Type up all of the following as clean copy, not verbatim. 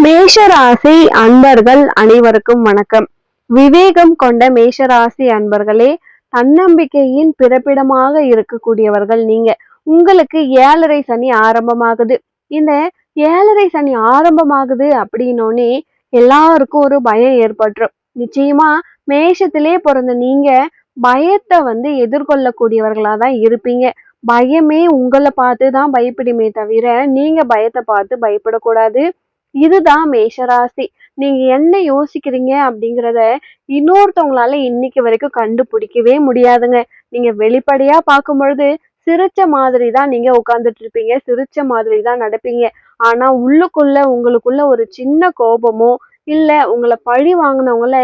மேஷராசி அன்பர்கள் அனைவருக்கும் வணக்கம். விவேகம் கொண்ட மேஷராசி அன்பர்களே, தன்னம்பிக்கையின் பிறப்பிடமாக இருக்கக்கூடியவர்கள் நீங்க. உங்களுக்கு 7:30 சனி ஆரம்பமாகுது. இந்த 7:30 சனி ஆரம்பமாகுது அப்படின்னோடனே எல்லாருக்கும் ஒரு பயம் ஏற்பட்டுரும். நிச்சயமா மேஷத்திலே பிறந்த நீங்க பயத்தை எதிர்கொள்ளக்கூடியவர்களா தான் இருப்பீங்க. பயமே உங்களை பார்த்து தான் பயப்படுமே தவிர நீங்க பயத்தை பார்த்து பயப்படக்கூடாது. இதுதான் மேஷராசி. நீங்க என்ன யோசிக்கிறீங்க அப்படிங்கிறத இன்னொருத்தவங்களால இன்னைக்கு வரைக்கும் கண்டுபிடிக்கவே முடியாதுங்க. நீங்க வெளிப்படையா பார்க்கும் பொழுது சிரிச்ச மாதிரி தான் நீங்க உட்கார்ந்துட்டு இருப்பீங்க, சிரிச்ச மாதிரி தான் நடப்பீங்க. ஆனா உள்ளுக்குள்ள உங்களுக்குள்ள ஒரு சின்ன கோபமோ, இல்ல உங்களை பழி வாங்கினவங்கள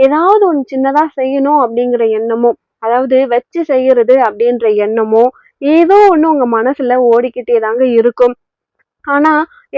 ஏதாவது ஒண்ணு சின்னதா செய்யணும் அப்படிங்கிற எண்ணமோ, அதாவது வச்சு செய்யறது அப்படின்ற எண்ணமோ, ஏதோ ஒண்ணு உங்க மனசுல ஓடிக்கிட்டே தாங்க இருக்கும். ஆனா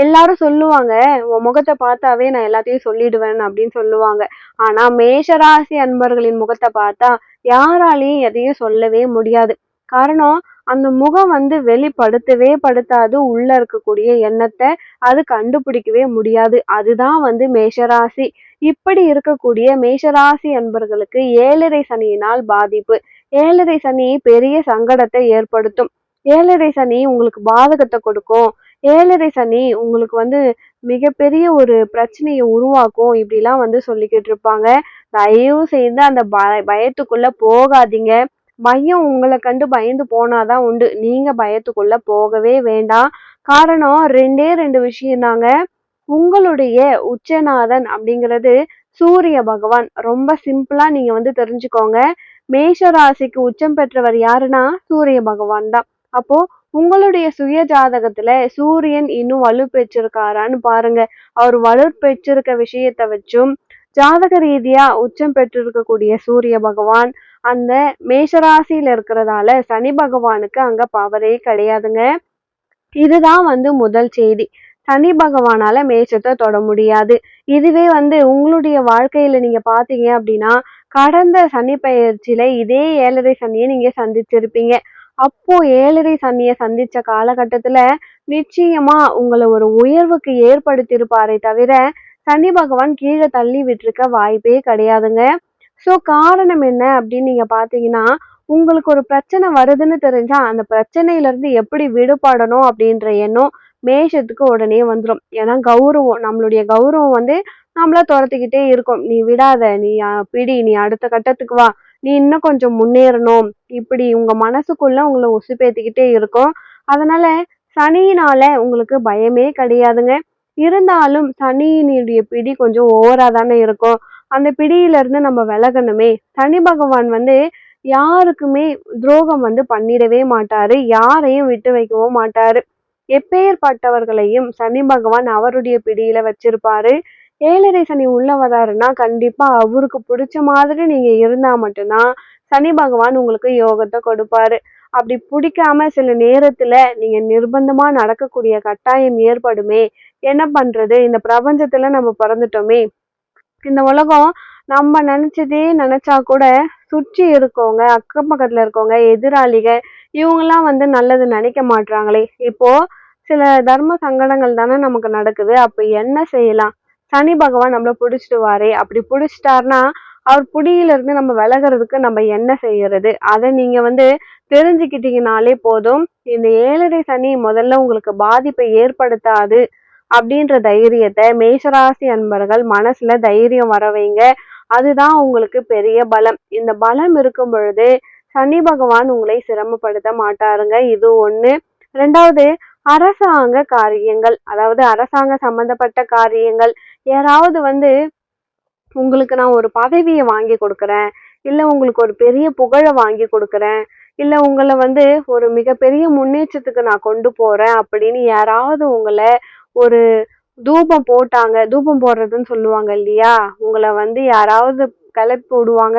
எல்லாரும் சொல்லுவாங்க, உன் முகத்தை பார்த்தாவே நான் எல்லாத்தையும் சொல்லிடுவேன் அப்படின்னு சொல்லுவாங்க. ஆனா மேஷராசி அன்பர்களின் முகத்தை பார்த்தா யாராலையும் எதையும் சொல்லவே முடியாது. காரணம், அந்த முகம் வெளிப்படுத்தவே படுத்தாது. உள்ள இருக்கக்கூடிய எண்ணத்தை அது கண்டுபிடிக்கவே முடியாது. அதுதான் மேஷராசி. இப்படி இருக்கக்கூடிய மேஷராசி அன்பர்களுக்கு 7:30 சனியினால் பாதிப்பு. 7:30 சனி பெரிய சங்கடத்தை ஏற்படுத்தும். 7:30 சனி உங்களுக்கு பாதகத்தை கொடுக்கும். 7:30 சனி உங்களுக்கு மிகப்பெரிய ஒரு பிரச்சனையை உருவாக்கும். இப்படிலாம் சொல்லிக்கிட்டு இருப்பாங்க. தயவு செய்து அந்த பயத்துக்குள்ள போகாதீங்க. பயம் உங்களை கண்டு பயந்து போனாதான் உண்டு. நீங்க பயத்துக்குள்ள போகவே வேண்டாம். காரணம் 2 விஷயம் தாங்க. உங்களுடைய உச்சநாதன் அப்படிங்கிறது சூரிய பகவான். ரொம்ப சிம்பிளா நீங்க தெரிஞ்சுக்கோங்க. மேஷ ராசிக்கு உச்சம் பெற்றவர் யாருன்னா சூரிய பகவான் தான். அப்போ உங்களுடைய சுய ஜாதகத்துல சூரியன் இன்னும் வலு பெற்றிருக்காரான்னு பாருங்க. அவர் வலு பெற்றிருக்க விஷயத்த வச்சும் ஜாதக ரீதியா உச்சம் பெற்றிருக்கக்கூடிய சூரிய பகவான் அந்த மேஷராசியில இருக்கிறதால சனி பகவானுக்கு அங்க பவரே கிடையாதுங்க. இதுதான் முதல் செய்தி. சனி பகவானால மேஷத்தை தொட முடியாது. இதுவே உங்களுடைய வாழ்க்கையில நீங்க பாத்தீங்க அப்படின்னா கடந்த சனி பெயர்ச்சியில இதே 7:30 சனியை நீங்க சந்திச்சிருப்பீங்க. அப்போ 7:30 சனிய சந்திச்ச காலகட்டத்துல நிச்சயமா உங்களை ஒரு உயர்வுக்கு ஏற்படுத்தியிருப்பாரே தவிர சனி பகவான் கீழே தள்ளி விட்டுருக்க வாய்ப்பே கிடையாதுங்க. சோ காரணம் என்ன அப்படின்னு நீங்க பாத்தீங்கன்னா, உங்களுக்கு ஒரு பிரச்சனை வருதுன்னு தெரிஞ்சா அந்த பிரச்சனையில இருந்து எப்படி விடுபடணும் அப்படின்ற எண்ணம் மேஷத்துக்கு உடனே வந்துடும். ஏன்னா கௌரவம், நம்மளுடைய கௌரவம் நம்மள துரத்திக்கிட்டே இருக்கும். நீ விடாத, நீ பிடி, நீ அடுத்த கட்டத்துக்கு வா, நீ இன்னும் கொஞ்சம் முன்னேறணும், இப்படி உங்க மனசுக்குள்ள உங்களை உசுப்பேத்திக்கிட்டே இருக்கும். அதனால சனியினால உங்களுக்கு பயமே கிடையாதுங்க. இருந்தாலும் சனியினுடைய பிடி கொஞ்சம் ஓவரா தானே இருக்கும். அந்த பிடியில இருந்து நம்ம விலகணுமே. சனி பகவான் யாருக்குமே துரோகம் பண்ணிடவே மாட்டாரு. யாரையும் விட்டு வைக்கவும் மாட்டாரு. எப்பேற்பட்டவர்களையும் சனி பகவான் அவருடைய பிடியில வச்சிருப்பாரு. 7:30 சனி உள்ள வராருன்னா கண்டிப்பா அவருக்கு பிடிச்ச மாதிரி நீங்க இருந்தா மட்டும்தான் சனி பகவான் உங்களுக்கு யோகத்தை கொடுப்பாரு. அப்படி பிடிக்காம சில நேரத்துல நீங்க நிர்பந்தமா நடக்கக்கூடிய கட்டாயம் ஏற்படுமே. என்ன பண்றது, இந்த பிரபஞ்சத்துல நம்ம பிறந்துட்டோமே, இந்த உலகம் நம்ம நினைச்சதே நினைச்சா கூட சுற்றி இருக்கவங்க, அக்கம் பக்கத்துல இருக்கவங்க, எதிராளிக இவங்கெல்லாம் நல்லது நினைக்க மாட்டாங்களே. இப்போ சில தர்ம சங்கடங்கள் தானே நமக்கு நடக்குது. அப்ப என்ன செய்யலாம்? சனி பகவான் நம்மள புடிச்சிடுவாரே. அப்படி புடிச்சிட்டாருன்னா அவர் புடியில இருந்து நம்ம விலகிறதுக்கு நம்ம என்ன செய்யறது? அதை நீங்க தெரிஞ்சுக்கிட்டீங்கனாலே போதும். இந்த 7:30 சனி முதல்ல உங்களுக்கு பாதிப்பை ஏற்படுத்தாது அப்படின்ற தைரியத்தை மேஷராசி அன்பர்கள் மனசுல தைரியம் வர வைங்க. அதுதான் உங்களுக்கு பெரிய பலம். இந்த பலம் இருக்கும் பொழுது சனி பகவான் உங்களை சிரமப்படுத்த மாட்டாருங்க. இது ஒண்ணு. 2வது, அரசாங்க காரியங்கள், அதாவது அரசாங்க சம்பந்தப்பட்ட காரியங்கள். யாராவது உங்களுக்கு நான் ஒரு பதவியை வாங்கி கொடுக்குறேன், இல்ல உங்களுக்கு ஒரு பெரிய புகழை வாங்கி கொடுக்குறேன், இல்ல உங்களை ஒரு மிகப்பெரிய முன்னேற்றத்துக்கு நான் கொண்டு போறேன் அப்படின்னு யாராவது உங்களை ஒரு தூபம் போட்டாங்க, தூபம் போடுறதுன்னு சொல்லுவாங்க இல்லையா, உங்களை யாராவது கிளப்பி விடுவாங்க.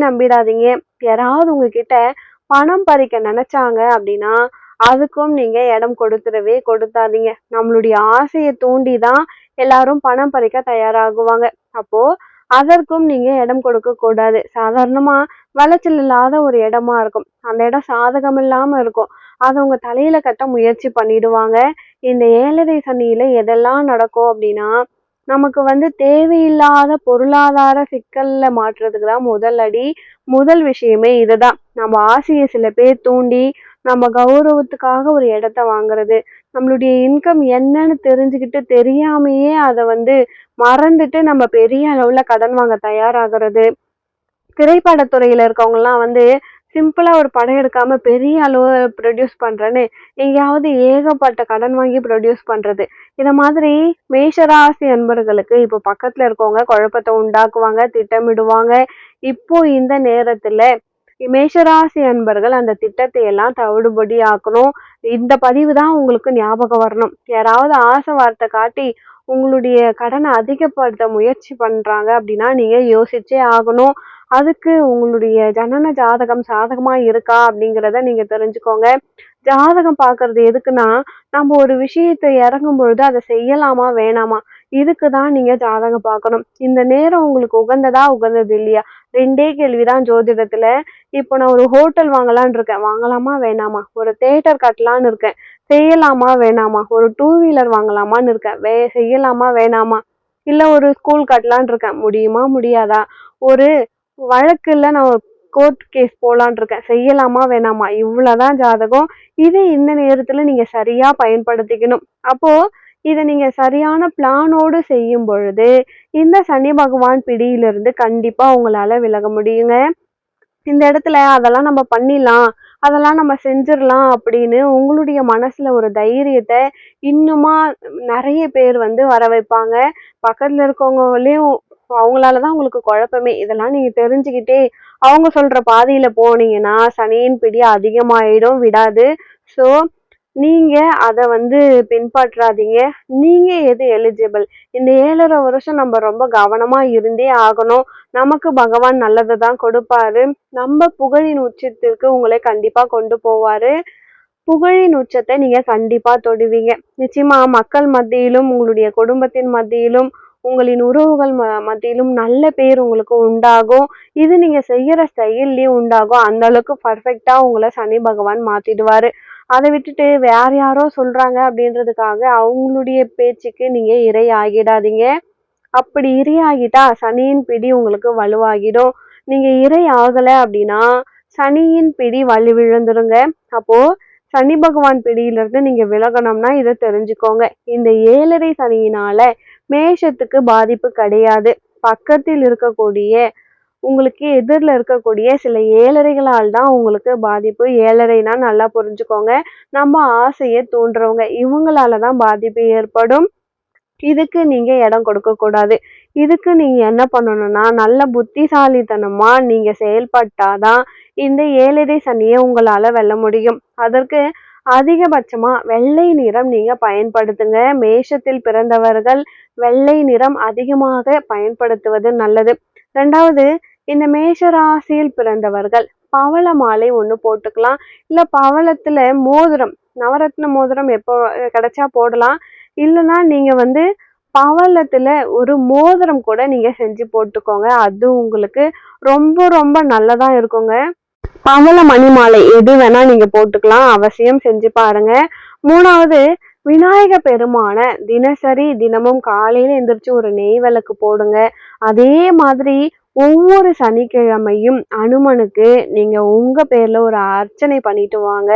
நம்பிடாதீங்க. யாராவது உங்ககிட்ட பணம் பறிக்க நினைச்சாங்க அப்படின்னா அதுக்கும் நீங்க இடம் கொடுத்தாதீங்க. நம்மளுடைய ஆசையை தூண்டிதான் எல்லாரும் பணம் பறிக்க தயாராகுவாங்க. அப்போ அதற்கும் நீங்க இடம் கொடுக்க கூடாது. சாதாரணமா விளைச்சல் இல்லாத ஒரு இடமா இருக்கும், அந்த இடம் சாதகம் இல்லாம இருக்கும். அதை உங்க தலையில கட்ட முயற்சி பண்ணிடுவாங்க. இந்த 7:30 சனியில எதெல்லாம் நடக்கும் அப்படின்னா, நமக்கு வந்து தேவையில்லாத பொருளாதார சிக்கல்ல மாட்டுறதுக்கு தான் முதல் அடி. முதல் விஷயமே இதுதான். நம்ம ஆசைய சில பேர் தூண்டி, நம்ம கௌரவத்துக்காக ஒரு இடத்த வாங்குறது. நம்மளுடைய இன்கம் என்னன்னு தெரிஞ்சுக்கிட்டு தெரியாமயே அத வந்து மறந்துட்டு நம்ம பெரிய அளவுல கடன் வாங்க தயாராகுறது. திரைப்படத்துறையில இருக்கவங்கலாம் வந்து சிம்பிளா ஒரு படம் எடுக்காம பெரிய அளவு ப்ரொடியூஸ் பண்றேன்னு எங்கேயாவது ஏகப்பட்ட கடன் வாங்கி ப்ரொடியூஸ் பண்றது. இத மாதிரி மேஷராசி அன்பர்களுக்கு இப்போ பக்கத்துல இருக்கவங்க குழப்பத்தை உண்டாக்குவாங்க, திட்டமிடுவாங்க. இப்போ இந்த நேரத்துல மேஷராசி அன்பர்கள் அந்த திட்டத்தை எல்லாம் தவிடுபடி ஆக்கணும். இந்த பதிவு தான் உங்களுக்கு ஞாபகம் வரணும். யாராவது ஆசை வார்த்தை காட்டி உங்களுடைய கடனை அதிகப்படுத்த முயற்சி பண்றாங்க அப்படின்னா நீங்க யோசிச்சே ஆகணும். அதுக்கு உங்களுடைய ஜனன ஜாதகம் சாதகமா இருக்கா அப்படிங்கிறத நீங்க தெரிஞ்சுக்கோங்க. ஜாதகம் பார்க்கறது எதுக்குன்னா, நம்ம ஒரு விஷயத்த இறங்கும் பொழுது அதை செய்யலாமா வேணாமா இதுக்கு தான் நீங்க ஜாதகம் பார்க்கணும். இந்த நேரம் உங்களுக்கு உகந்ததா உகந்தது இல்லையா 2டே கேள்விதான் ஜோதிடத்துல. இப்போ நான் ஒரு ஹோட்டல் வாங்கலான்னு இருக்கேன், வாங்கலாமா வேணாமா? ஒரு தியேட்டர் கட்டலான்னு இருக்கேன், செய்யலாமா வேணாமா? ஒரு 2 வீலர் வாங்கலாமான்னு இருக்கேன், செய்யலாமா வேணாமா? இல்ல ஒரு ஸ்கூல் கட்டலான்னு இருக்கேன், முடியுமா முடியாதா? ஒரு வழக்குல நான் ஒரு கோர்ட் கேஸ் போலான்னு இருக்கேன், செய்யலாமா வேணாமா? இவ்வளவுதான் ஜாதகம். இதை இந்த நேரத்துல நீங்க சரியா பயன்படுத்திக்கணும். அப்போ இத நீங்க சரியான பிளானோடு செய்யும் பொழுது இந்த சனி பகவான் பிடியிலிருந்து கண்டிப்பா உங்களால விலக முடியுங்க. இந்த இடத்துல அதெல்லாம் நம்ம பண்ணிடலாம், அதெல்லாம் நம்ம செஞ்சிடலாம் அப்படின்னு உங்களுடைய மனசுல ஒரு தைரியத்தை இன்னுமா நிறைய பேர் வந்து வர வைப்பாங்க. பக்கத்துல இருக்கவங்களையும் அவங்களாலதான் உங்களுக்கு குழப்பமே. இதெல்லாம் நீங்க தெரிஞ்சுக்கிட்டே அவங்க சொல்ற பாதையில போனீங்கன்னா சனியின் பிடி அதிகமாயிடும், விடாது. சோ நீங்க அத வந்து பின்பற்றாதீங்க. நீங்க எது எலிஜிபிள், இந்த 7.5 வருஷம் நம்ம ரொம்ப கவனமா இருந்தே ஆகணும். நமக்கு பகவான் நல்லதை தான் கொடுப்பாரு. நம்ம புகழின் உச்சத்திற்கு உங்களை கண்டிப்பா கொண்டு போவாரு. புகழின் உச்சத்தை நீங்க கண்டிப்பா தொடுவீங்க. நிச்சயமா மக்கள் மத்தியிலும் உங்களுடைய குடும்பத்தின் மத்தியிலும் உங்களின் உறவுகள் மத்தியிலும் நல்ல பேர் உங்களுக்கு உண்டாகும். இது நீங்க செய்யற ஸ்டைல்லயும் உண்டாகும். அந்த அளவுக்கு பர்ஃபெக்டா உங்களை சனி பகவான் மாத்திடுவாரு. அதை விட்டுட்டு வேற யாரோ சொல்றாங்க அப்படின்றதுக்காக அவங்களுடைய பேச்சுக்கு நீங்க இரை ஆகிடாதீங்க. அப்படி இரையாகிட்டா சனியின் பிடி உங்களுக்கு வலுவாகிடும். நீங்க இரை ஆகல அப்படின்னா சனியின் பிடி வலுவிழந்துருங்க. அப்போ சனி பகவான் பிடியிலிருந்து நீங்க விலகணும்னா இதை தெரிஞ்சுக்கோங்க. இந்த 7.5 சனியினால மேஷத்துக்கு பாதிப்பு கிடையாது. பக்கத்தில் இருக்கக்கூடிய உங்களுக்கு எதிரில் இருக்கக்கூடிய சில 7.5களால் தான் உங்களுக்கு பாதிப்பு. 7.5னா நல்லா புரிஞ்சுக்கோங்க, நம்ம ஆசையை தூண்டுறவங்க இவங்களால தான் பாதிப்பு ஏற்படும். இதுக்கு நீங்க இடம் கொடுக்க கூடாது. இதுக்கு நீங்க என்ன பண்ணணும்னா நல்ல புத்திசாலித்தனமா நீங்க செயல்பட்டாதான் இந்த 7.5 சனியை உங்களால வெல்ல முடியும். அதற்கு அதிகபட்சமா வெள்ளை நிறம் நீங்க பயன்படுத்துங்க. மேஷத்தில் பிறந்தவர்கள் வெள்ளை நிறம் அதிகமாக பயன்படுத்துவது நல்லது. 2வது, இந்த மேஷ ராசியில் பிறந்தவர்கள் பவள மாலை ஒண்ணு போட்டுக்கலாம். இல்ல பவளத்துல மோதிரம், நவரத்ன மோதிரம் எப்போ கிடைச்சா போடலாம். இல்லைன்னா நீங்க வந்து பவளத்துல ஒரு மோதிரம் கூட நீங்க செஞ்சு போட்டுக்கோங்க. அது உங்களுக்கு ரொம்ப ரொம்ப நல்லதா இருக்குங்க. பவள மணி மாலை எது வேணா நீங்க போட்டுக்கலாம், அவசியம் செஞ்சு பாருங்க. 3வது, விநாயக பெருமான தினசரி தினமும் காலையில எந்திரிச்சு ஒரு நெய் விளக்கு போடுங்க. அதே மாதிரி ஒவ்வொரு சனிக்கிழமையும் அனுமனுக்கு நீங்க உங்க பேர்ல ஒரு அர்ச்சனை பண்ணிட்டு வாங்க.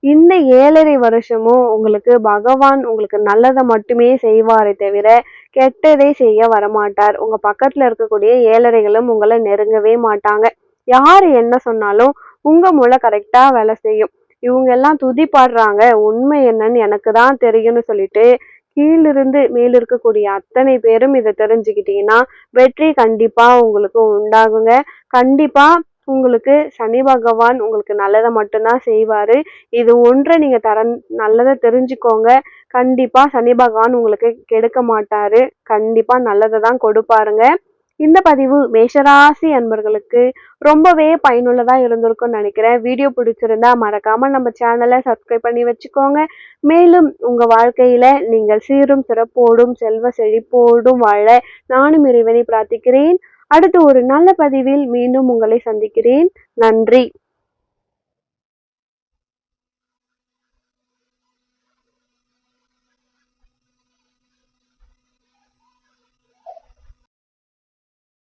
இந்த 7.5 வருஷமும் உங்களுக்கு பகவான் உங்களுக்கு நல்லதை மட்டுமே செய்வாரே தவிர கெட்டதை செய்ய வரமாட்டார். உங்க பக்கத்துல இருக்கக்கூடிய 7.5களும் உங்களை நெருங்கவே மாட்டாங்க. யாரு என்ன சொன்னாலும் உங்க மூளை கரெக்டா வேலை செய்யும். இவங்க எல்லாம் துதி பாடுறாங்க, உண்மை என்னன்னு எனக்கு தான் தெரியும்னு சொல்லிட்டு கீழிருந்து மேல் இருக்கக்கூடிய அத்தனை பேரும் இதை தெரிஞ்சுக்கிட்டீங்கன்னா வெற்றி கண்டிப்பா உங்களுக்கு உண்டாகுங்க. கண்டிப்பா உங்களுக்கு சனி பகவான் உங்களுக்கு நல்லதை மட்டும்தான் செய்வாரு. இது ஒன்றை நீங்க நல்லதை தெரிஞ்சுக்கோங்க. கண்டிப்பா சனி பகவான் உங்களுக்கு கெடுக்க மாட்டாரு, கண்டிப்பா நல்லதை தான் கொடுப்பாருங்க. இந்த பதிவு மேஷராசி அன்பர்களுக்கு ரொம்பவே பயனுள்ளதா இருந்திருக்கும்னு நினைக்கிறேன். வீடியோ பிடிச்சிருந்தா மறக்காம நம்ம சேனலை சப்ஸ்கிரைப் பண்ணி வச்சுக்கோங்க. மேலும் உங்க வாழ்க்கையில நீங்கள் சீரும் சிறப்போடும் செல்வ செழிப்போடும் வாழ நானும் இறைவனை பிரார்த்திக்கிறேன். அடுத்து ஒரு நல்ல பதிவில் மீண்டும் உங்களை சந்திக்கிறேன். நன்றி.